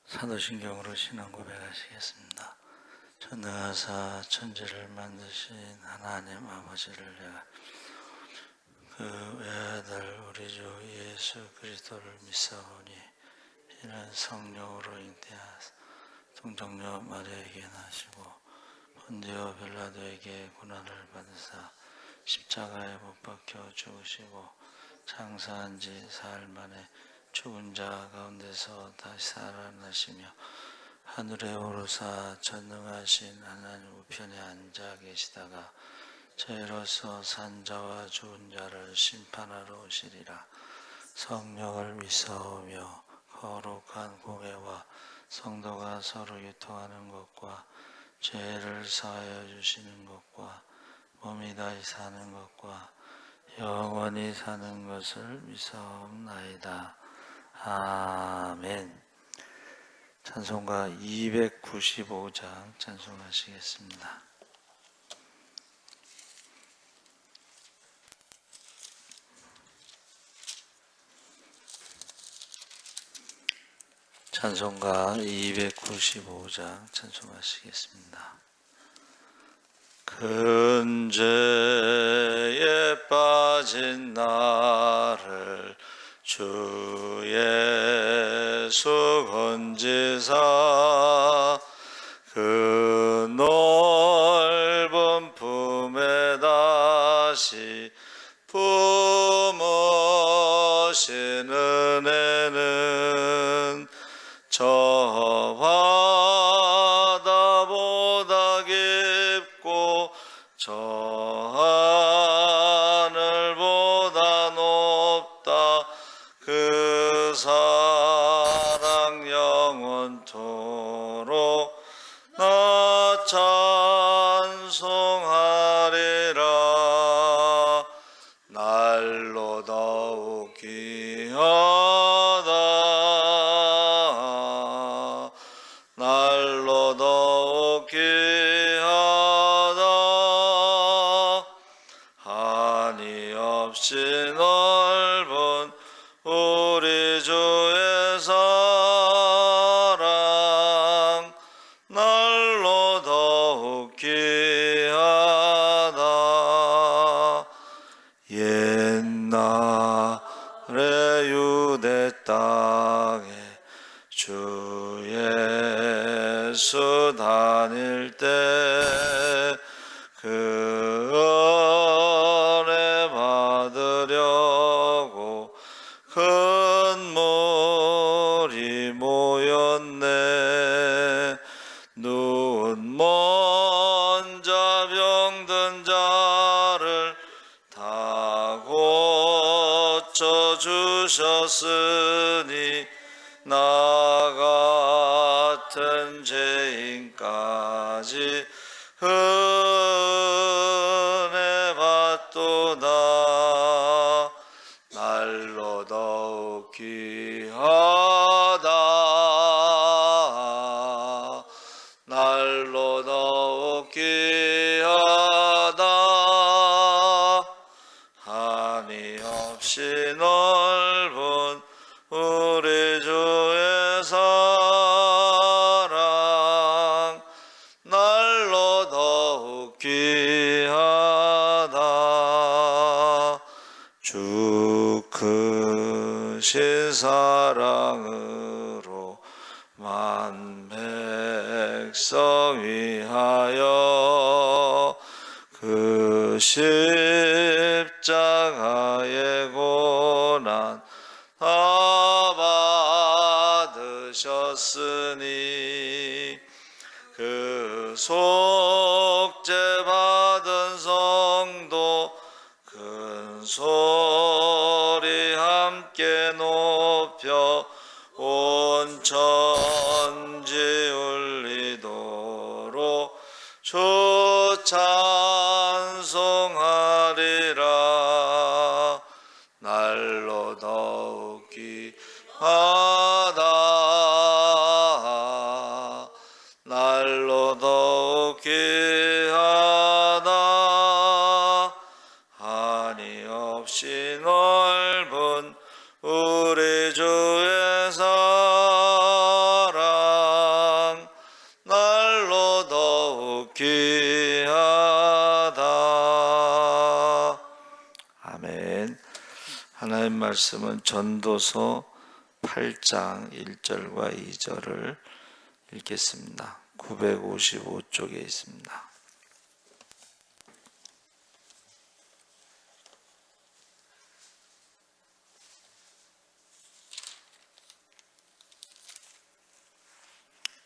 사도신경으로 신앙 고백하시겠습니다. 전능하사 천지를 만드신 하나님 아버지를 내가 그 외아들 우리 주 예수 그리스도를 믿사오니 이는 성령으로 잉태하사 동정녀 마리아에게 나시고 본디오 빌라도에게 고난을 받으사 십자가에 못 박혀 죽으시고 장사한 지 사흘 만에 죽은 자 가운데서 다시 살아나시며 하늘에 오르사 전능하신 하나님 우편에 앉아 계시다가 저희로서 산 자와 죽은 자를 심판하러 오시리라. 성령을 믿사오며 거룩한 공회와 성도가 서로 유통하는 것과 죄를 사하여 주시는 것과 몸이 다시 사는 것과 영원히 사는 것을 믿사옵나이다. 아멘. 찬송가 295장 찬송하시겠습니다. 찬송가 295장 찬송하시겠습니다. 큰 죄에 빠진 나를 주 예수 건지사 그 넓은 품에 다시 품으신 은혜는 저 바다보다 깊고 저 하늘보다 높다. 그 사랑 영원토록 나 찬송하리라. 날로 더욱 귀하다. 날로 더욱 귀하다. 한이 없이 넓은 우리 주의 사랑 날로 더욱 귀하다. 옛날에 유대 땅에 주 예수 다닐 때 그 은혜 받으려고 큰 물이 모였네. 누운 먼 자 병든 자를 다 고쳐주셨으니 나 같은 죄인까지 은혜 받도다. 날로 더욱 귀하다. 날로 더욱 귀하다. 한이 없이 넓은 우리 주의 사랑 날로 더욱 귀하다. 주 크신 사랑으로 만 백성 위하여 그 십자가의 고난 다 받으셨으니 그 속죄 받은 성도 큰 소리 함께 높여 온 천지 울리도록 주 찬송하리라. 날로 더욱 귀하다. 날로 더욱 귀하다. 한이 없이 넓은 우리 주의 사랑 말씀은 전도서 8장 1절과 2절을 읽겠습니다. 955쪽에 있습니다.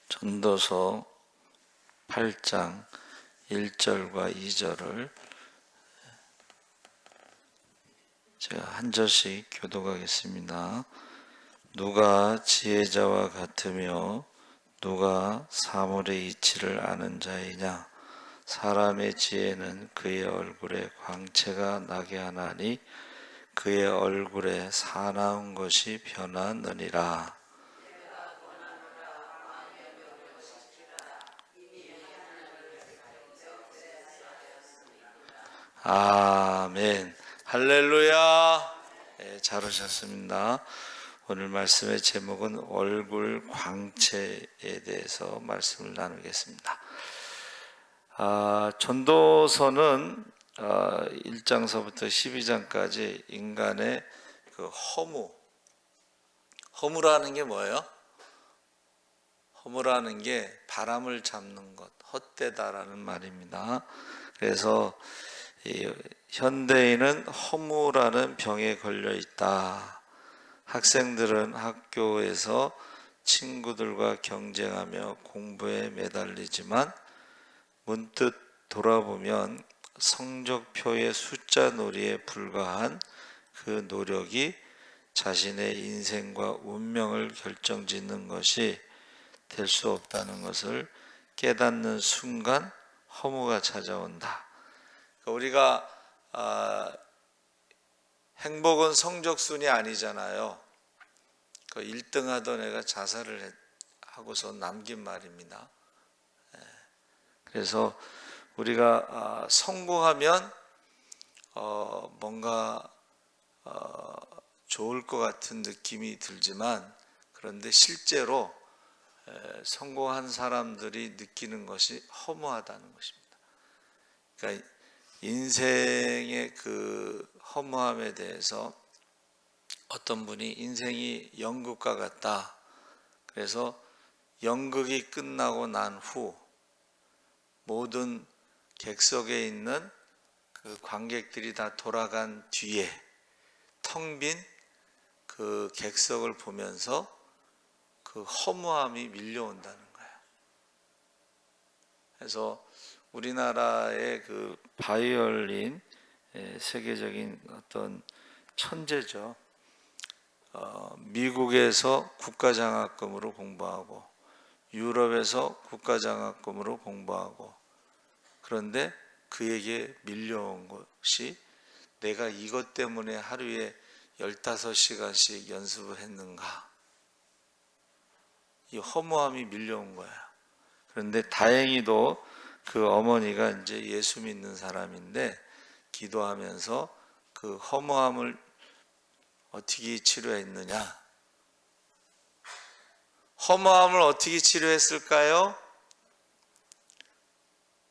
전도서 8장 1절과 2절을 제가 한 절씩 교독하겠습니다. 누가 지혜자와 같으며 누가 사물의 이치를 아는 자이냐? 사람의 지혜는 그의 얼굴에 광채가 나게 하나니 그의 얼굴에 사나운 것이 변하느니라. 아멘. 할렐루야. 네, 잘 오셨습니다. 오늘 말씀의 제목은 얼굴 광채에 대해서 말씀을 나누겠습니다. 전도서는 1장서부터 12장까지 인간의 그 허무라는 게 뭐예요? 허무라는 게 바람을 잡는 것, 헛되다라는 말입니다. 그래서 이 현대인은 허무라는 병에 걸려 있다. 학생들은 학교에서 친구들과 경쟁하며 공부에 매달리지만 문득 돌아보면 성적표의 숫자 놀이에 불과한 그 노력이 자신의 인생과 운명을 결정짓는 것이 될 수 없다는 것을 깨닫는 순간 허무가 찾아온다. 우리가 행복은 성적순이 아니잖아요. 그 1등 하던 애가 자살을 하고서 남긴 말입니다. 그래서 우리가 성공하면 뭔가 좋을 것 같은 느낌이 들지만, 그런데 실제로 성공한 사람들이 느끼는 것이 허무하다는 것입니다. 그러니까 인생의 그 허무함에 대해서 어떤 분이 인생이 연극과 같다. 그래서 연극이 끝나고 난 후 모든 객석에 있는 그 관객들이 다 돌아간 뒤에 텅 빈 그 객석을 보면서 그 허무함이 밀려온다는 거예요. 그래서 우리나라의 그 바이올린 세계적인 어떤 천재죠. 미국에서 국가장학금으로 공부하고 유럽에서 국가장학금으로 공부하고, 그런데 그에게 밀려온 것이 내가 이것 때문에 하루에 15시간씩 연습을 했는가. 이 허무함이 밀려온 거야. 그런데 다행히도 그 어머니가 이제 예수 믿는 사람인데 기도하면서 그 허무함을 어떻게 치료했느냐? 허무함을 어떻게 치료했을까요?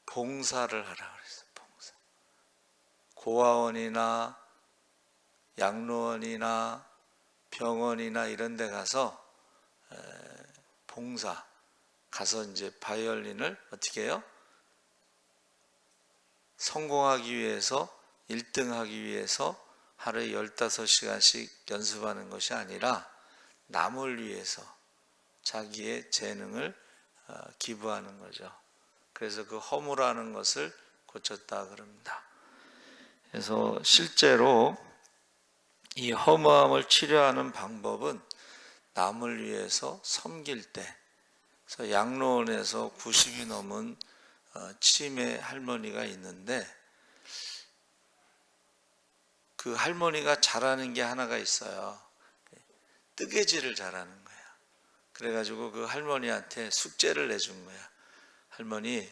봉사를 하라 그랬어요. 봉사. 고아원이나 양로원이나 병원이나 이런 데 가서 봉사 가서 이제 바이올린을 어떻게 해요? 성공하기 위해서, 1등 하기 위해서 하루에 15시간씩 연습하는 것이 아니라 남을 위해서 자기의 재능을 기부하는 거죠. 그래서 그 허무라는 것을 고쳤다 그럽니다. 그래서 실제로 이 허무함을 치료하는 방법은 남을 위해서 섬길 때, 그래서 양로원에서 90이 넘은 치매 할머니가 있는데 그 할머니가 잘하는 게 하나가 있어요. 뜨개질을 잘하는 거야. 그래가지고 그 할머니한테 숙제를 내준 거야. 할머니,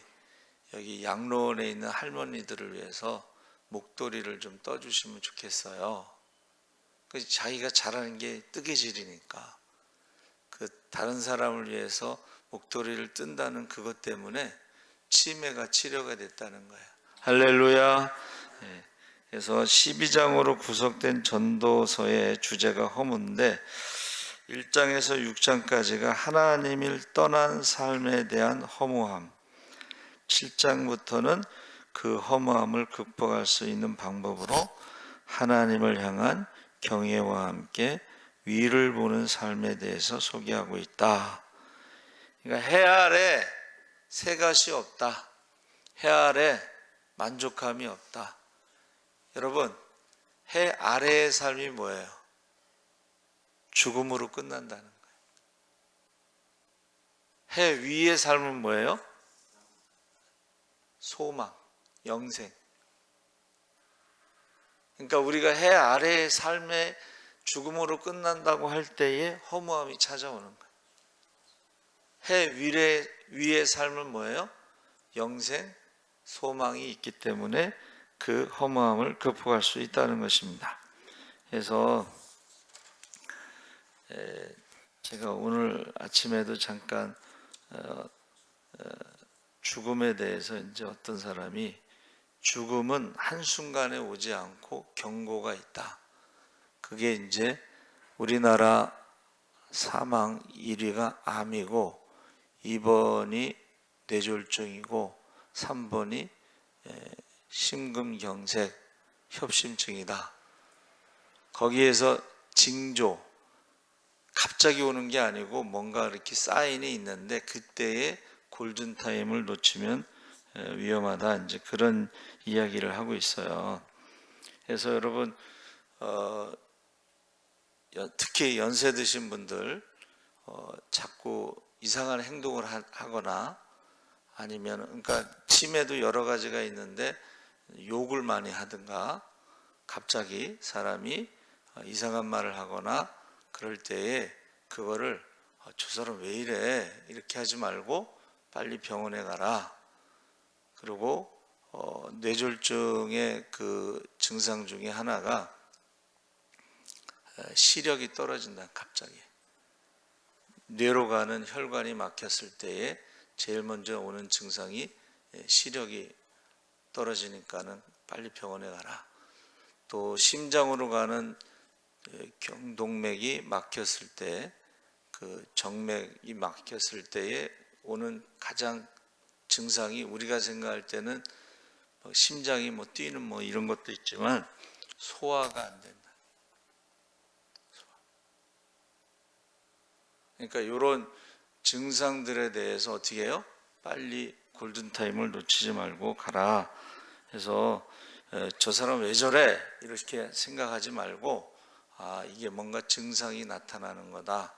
여기 양로원에 있는 할머니들을 위해서 목도리를 좀 떠주시면 좋겠어요. 그래서 자기가 잘하는 게 뜨개질이니까 그 다른 사람을 위해서 목도리를 뜬다는 그것 때문에 치매가 치료가 됐다는 거예요. 할렐루야. 네. 그래서 12장으로 구성된 전도서의 주제가 허무인데 1장에서 6장까지가 하나님을 떠난 삶에 대한 허무함, 7장부터는 그 허무함을 극복할 수 있는 방법으로 하나님을 향한 경외와 함께 위를 보는 삶에 대해서 소개하고 있다. 그러니까 해 아래 새 것이 없다. 해 아래 만족함이 없다. 여러분, 해 아래의 삶이 뭐예요? 죽음으로 끝난다는 거예요. 해 위의 삶은 뭐예요? 소망, 영생. 그러니까 우리가 해 아래의 삶에 죽음으로 끝난다고 할 때에 허무함이 찾아오는 거예요. 해 위의 삶은 뭐예요? 영생, 소망이 있기 때문에 그 허무함을 극복할 수 있다는 것입니다. 그래서 제가 오늘 아침에도 잠깐 죽음에 대해서 이제 어떤 사람이 죽음은 한순간에 오지 않고 경고가 있다. 그게 이제 우리나라 사망 1위가 암이고 2번이 뇌졸중이고 3번이 심근경색 협심증이다. 거기에서 징조, 갑자기 오는 게 아니고 뭔가 이렇게 사인이 있는데 그때에 골든타임을 놓치면 위험하다. 이제 그런 이야기를 하고 있어요. 그래서 여러분, 특히 연세 드신 분들 자꾸 이상한 행동을 하거나 아니면 그러니까 치매도 여러 가지가 있는데 욕을 많이 하든가 갑자기 사람이 이상한 말을 하거나 그럴 때에 그거를 저 사람 왜 이래 이렇게 하지 말고 빨리 병원에 가라. 그리고 뇌졸중의 그 증상 중에 하나가 시력이 떨어진다. 갑자기 뇌로 가는 혈관이 막혔을 때에 제일 먼저 오는 증상이 시력이 떨어지니까는 빨리 병원에 가라. 또 심장으로 가는 경동맥이 막혔을 때, 그 정맥이 막혔을 때에 오는 가장 증상이 우리가 생각할 때는 심장이 뭐 뛰는 뭐 이런 것도 있지만 소화가 안 된다. 그러니까 이런 증상들에 대해서 어떻게 해요? 빨리 골든타임을 놓치지 말고 가라. 그래서 저 사람 왜 저래? 이렇게 생각하지 말고 이게 뭔가 증상이 나타나는 거다.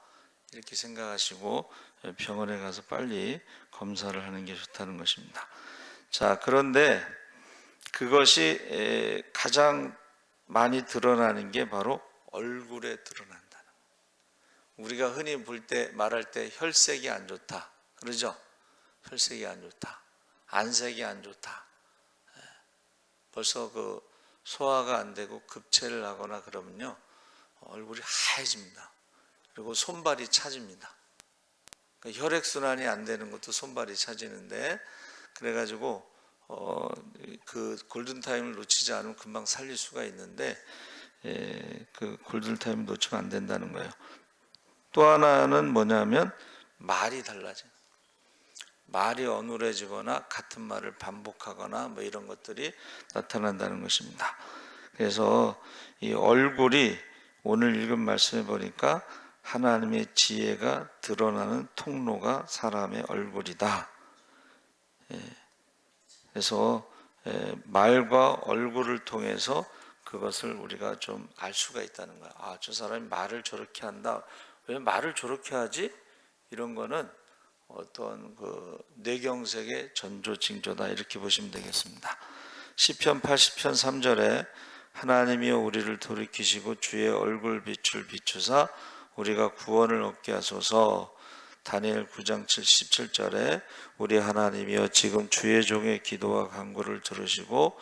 이렇게 생각하시고 병원에 가서 빨리 검사를 하는 게 좋다는 것입니다. 자, 그런데 그것이 가장 많이 드러나는 게 바로 얼굴에 드러난다는 거예요. 우리가 흔히 말할 때 혈색이 안 좋다. 그러죠? 혈색이 안 좋다. 안색이 안 좋다. 벌써 그 소화가 안 되고 급체를 하거나 그러면요. 얼굴이 하얘집니다. 그리고 손발이 차집니다. 그러니까 혈액순환이 안 되는 것도 손발이 차지는데 그래가지고 그 골든타임을 놓치지 않으면 금방 살릴 수가 있는데 그 골든타임을 놓치면 안 된다는 거예요. 또 하나는 뭐냐면 말이 달라져요. 말이 어눌해지거나 같은 말을 반복하거나 뭐 이런 것들이 나타난다는 것입니다. 그래서 이 얼굴이 오늘 읽은 말씀에 보니까 하나님의 지혜가 드러나는 통로가 사람의 얼굴이다. 그래서 말과 얼굴을 통해서 그것을 우리가 좀 알 수가 있다는 거야. 저 사람이 말을 저렇게 한다. 왜 말을 저렇게 하지? 이런 거는 어떤 그 뇌경색의 전조징조다 이렇게 보시면 되겠습니다. 시편 80편 3절에 하나님이여 우리를 돌이키시고 주의 얼굴 빛을 비추사 우리가 구원을 얻게 하소서. 다니엘 9장 17절에 우리 하나님이여 지금 주의 종의 기도와 간구를 들으시고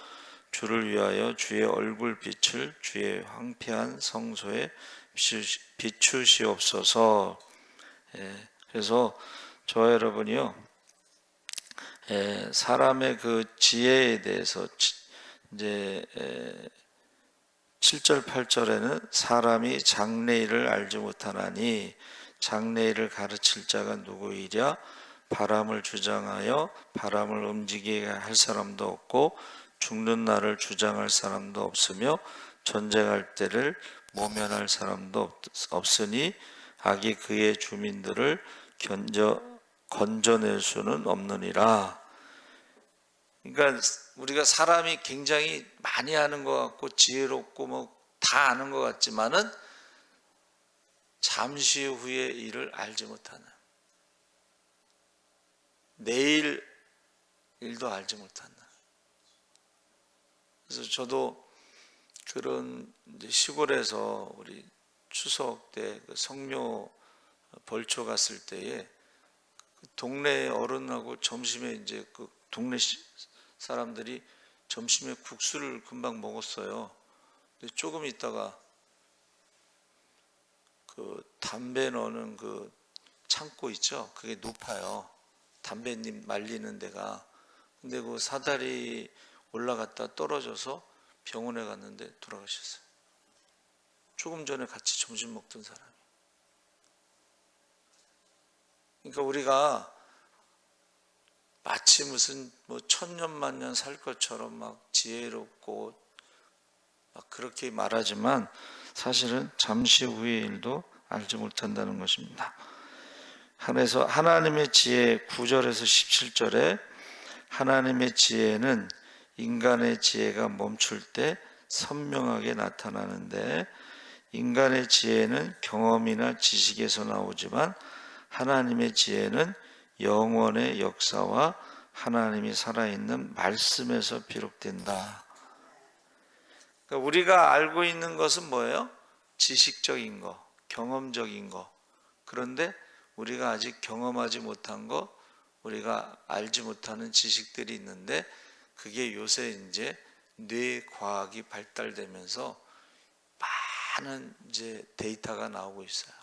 주를 위하여 주의 얼굴 빛을 주의 황폐한 성소에 비추시옵소서. 그래서 저와 여러분이요 사람의 그 지혜에 대해서 이제 7절 8절에는 사람이 장래일을 알지 못하나니 장래일을 가르칠 자가 누구이랴? 바람을 주장하여 바람을 움직이게 할 사람도 없고 죽는 날을 주장할 사람도 없으며 전쟁할 때를 모면할 사람도 없으니 악이 그의 주민들을 건져낼 수는 없느니라. 그러니까 우리가 사람이 굉장히 많이 아는 것 같고 지혜롭고 뭐 다 아는 것 같지만은 잠시 후의 일을 알지 못하는, 내일 일도 알지 못하는. 그래서 저도 그런 이제 시골에서 우리 추석 때 그 성묘 벌초 갔을 때에 그 동네 어른하고 점심에 이제 그 동네 사람들이 점심에 국수를 금방 먹었어요. 근데 조금 있다가 그 담배 넣는 그 창고 있죠? 그게 높아요. 담배잎 말리는 데가. 근데 그 사다리 올라갔다 떨어져서 병원에 갔는데 돌아가셨어요. 조금 전에 같이 점심 먹던 사람이. 그러니까 우리가 마치 무슨 뭐 천년만년 살 것처럼 막 지혜롭고 막 그렇게 말하지만 사실은 잠시 후의 일도 알지 못한다는 것입니다. 그래서 하나님의 지혜 9절에서 17절에 하나님의 지혜는 인간의 지혜가 멈출 때 선명하게 나타나는데 인간의 지혜는 경험이나 지식에서 나오지만 하나님의 지혜는 영원의 역사와 하나님이 살아있는 말씀에서 비롯된다. 그러니까 우리가 알고 있는 것은 뭐예요? 지식적인 거, 경험적인 거. 그런데 우리가 아직 경험하지 못한 거, 우리가 알지 못하는 지식들이 있는데 그게 요새 이제 뇌과학이 발달되면서 많은 이제 데이터가 나오고 있어요.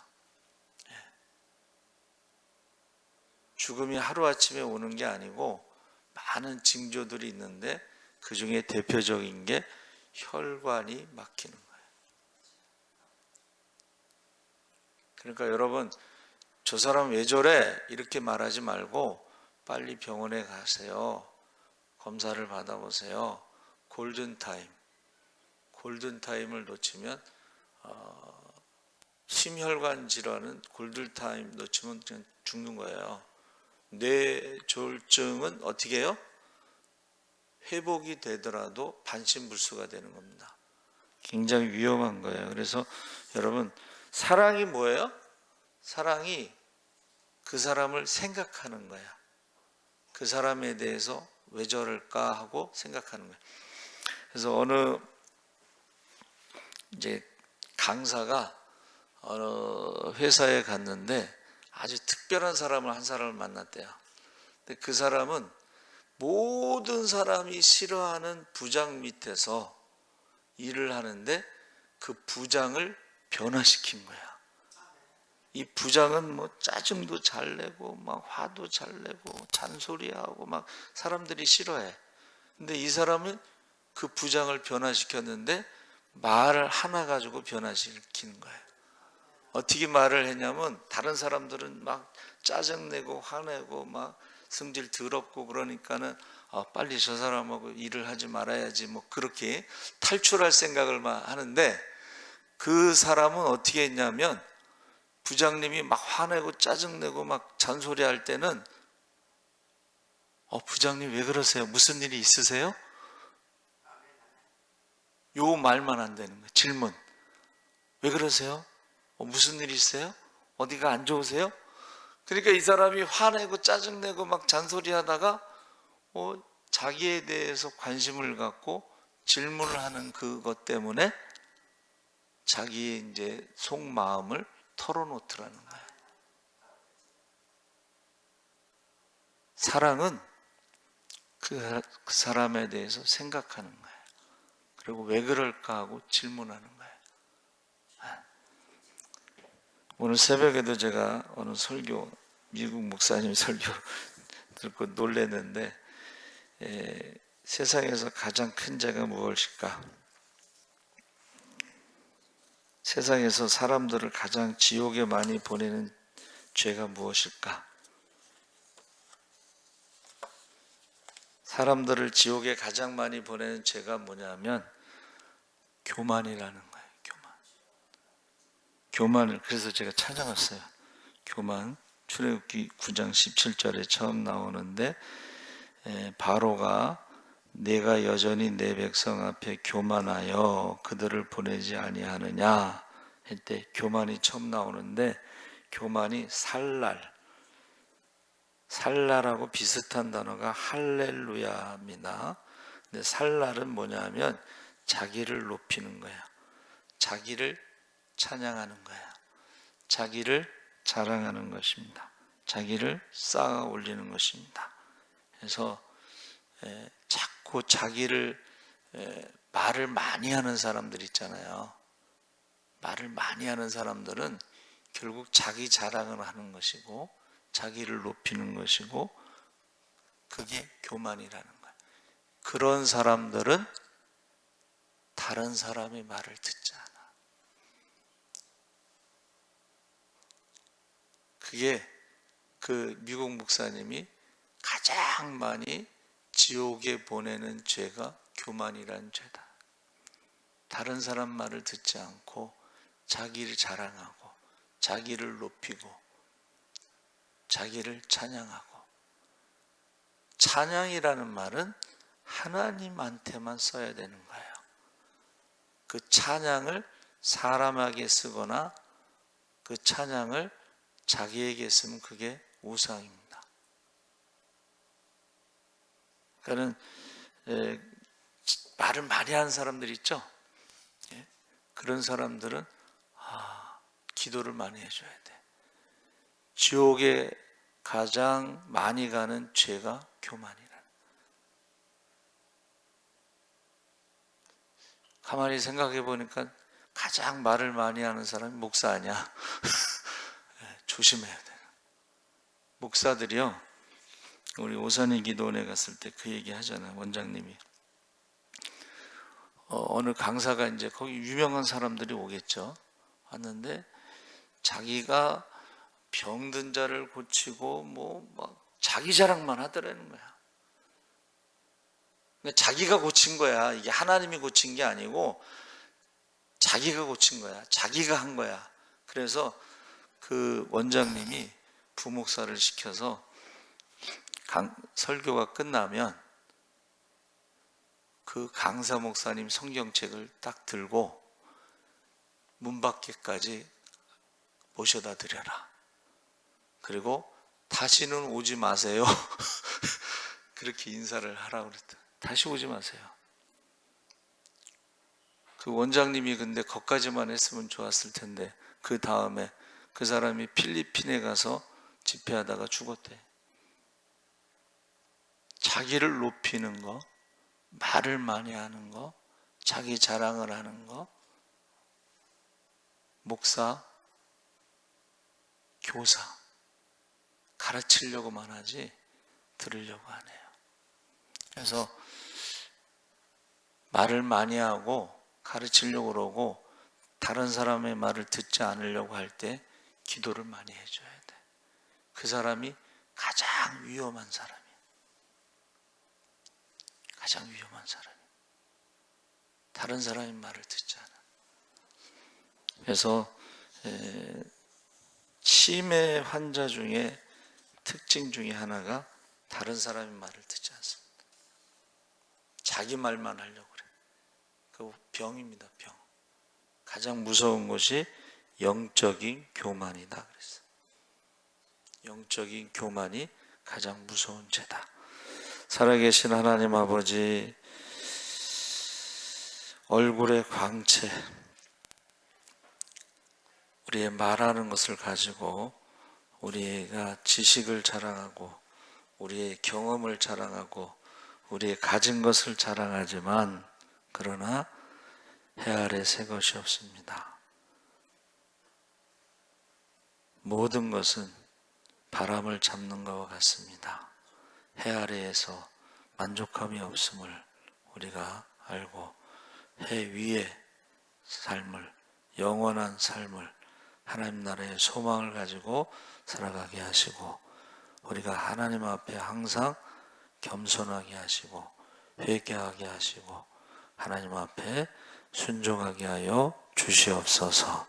죽음이 하루아침에 오는 게 아니고 많은 징조들이 있는데 그 중에 대표적인 게 혈관이 막히는 거예요. 그러니까 여러분, 저 사람 왜 저래? 이렇게 말하지 말고 빨리 병원에 가세요. 검사를 받아보세요. 골든타임. 골든타임을 놓치면 심혈관 질환은 골든타임 놓치면 그냥 죽는 거예요. 뇌졸중은 어떻게 해요? 회복이 되더라도 반신불수가 되는 겁니다. 굉장히 위험한 거예요. 그래서 여러분, 사랑이 뭐예요? 사랑이 그 사람을 생각하는 거야. 그 사람에 대해서 왜 저럴까 하고 생각하는 거예요. 그래서 어느 이제 강사가 어느 회사에 갔는데 아주 특별한 사람을 한 사람을 만났대요. 근데 그 사람은 모든 사람이 싫어하는 부장 밑에서 일을 하는데 그 부장을 변화시킨 거야. 이 부장은 뭐 짜증도 잘 내고 막 화도 잘 내고 잔소리하고 막 사람들이 싫어해. 근데 이 사람은 그 부장을 변화시켰는데 말 하나 가지고 변화시키는 거예요. 어떻게 말을 했냐면 다른 사람들은 막 짜증내고 화내고 막 성질 더럽고 그러니까는 빨리 저 사람하고 일을 하지 말아야지 뭐 그렇게 탈출할 생각을 막 하는데 그 사람은 어떻게 했냐면 부장님이 막 화내고 짜증내고 막 잔소리할 때는 부장님 왜 그러세요? 무슨 일이 있으세요? 요 말만 안 되는 거예요. 질문. 왜 그러세요? 무슨 일이 있어요? 어디가 안 좋으세요? 그러니까 이 사람이 화내고 짜증내고 막 잔소리하다가 자기에 대해서 관심을 갖고 질문을 하는 그것 때문에 자기의 이제 속마음을 털어놓더라는 거예요. 사랑은 그 사람에 대해서 생각하는 거예요. 그리고 왜 그럴까 하고 질문하는 거예요. 오늘 새벽에도 제가 어느 설교, 미국 목사님 설교 듣고 놀랐는데 세상에서 가장 큰 죄가 무엇일까? 세상에서 사람들을 가장 지옥에 많이 보내는 죄가 무엇일까? 사람들을 지옥에 가장 많이 보내는 죄가 뭐냐면 교만이라는 거예요. 교만을 그래서 제가 찾아봤어요. 교만 출애굽기 9장 17절에 처음 나오는데 바로가 내가 여전히 내 백성 앞에 교만하여 그들을 보내지 아니하느냐 할 때 교만이 처음 나오는데 교만이 살랄하고 비슷한 단어가 할렐루야입니다. 근데 살랄은 뭐냐면 자기를 높이는 거야. 자기를 찬양하는 거야. 자기를 자랑하는 것입니다. 자기를 쌓아 올리는 것입니다. 그래서 자꾸 자기를 말을 많이 하는 사람들 있잖아요. 말을 많이 하는 사람들은 결국 자기 자랑을 하는 것이고 자기를 높이는 것이고 그게 교만이라는 거예요. 그런 사람들은 다른 사람의 말을 듣지 않아. 그게 그 미국 목사님이 가장 많이 지옥에 보내는 죄가 교만이라는 죄다. 다른 사람 말을 듣지 않고 자기를 자랑하고 자기를 높이고 자기를 찬양하고. 찬양이라는 말은 하나님한테만 써야 되는 거예요. 그 찬양을 사람에게 쓰거나 그 찬양을 자기에게 쓰면 그게 우상입니다. 그러니까 말을 많이 하는 사람들 있죠. 그런 사람들은 기도를 많이 해줘야 돼. 지옥에 가장 많이 가는 죄가 교만이라. 가만히 생각해 보니까 가장 말을 많이 하는 사람이 목사 아니야. 조심해야 돼. 목사들이요, 우리 오산이 기도원에 갔을 때 그 얘기 하잖아요. 원장님이 어느 강사가 이제 거기 유명한 사람들이 오겠죠. 왔는데 자기가 병든 자를 고치고 막 자기 자랑만 하더라는 거야. 자기가 고친 거야. 이게 하나님이 고친 게 아니고 자기가 고친 거야. 자기가 한 거야. 그래서 그 원장님이 부목사를 시켜서 설교가 끝나면 그 강사 목사님 성경책을 딱 들고 문 밖에까지 모셔다 드려라. 그리고 다시는 오지 마세요. 그렇게 인사를 하라고 그랬다. 다시 오지 마세요. 그 원장님이 근데 거기까지만 했으면 좋았을 텐데 그 다음에 그 사람이 필리핀에 가서 집회하다가 죽었대. 자기를 높이는 거, 말을 많이 하는 거, 자기 자랑을 하는 거, 목사, 교사 가르치려고만 하지 들으려고 안 해요. 그래서 말을 많이 하고 가르치려고 그러고 다른 사람의 말을 듣지 않으려고 할 때 기도를 많이 해줘야 돼. 그 사람이 가장 위험한 사람이야. 가장 위험한 사람이야. 다른 사람의 말을 듣지 않아. 그래서 치매 환자 중에 특징 중에 하나가 다른 사람의 말을 듣지 않습니다. 자기 말만 하려고 그래. 그 병입니다. 병. 가장 무서운 것이 영적인 교만이다 그랬어. 영적인 교만이 가장 무서운 죄다. 살아계신 하나님 아버지, 얼굴의 광채, 우리의 말하는 것을 가지고 우리가 지식을 자랑하고 우리의 경험을 자랑하고 우리의 가진 것을 자랑하지만 그러나 해 아래 새 것이 없습니다. 모든 것은 바람을 잡는 것과 같습니다. 해 아래에서 만족함이 없음을 우리가 알고 해 위의 삶을, 영원한 삶을, 하나님 나라의 소망을 가지고 살아가게 하시고, 우리가 하나님 앞에 항상 겸손하게 하시고 회개하게 하시고 하나님 앞에 순종하게 하여 주시옵소서.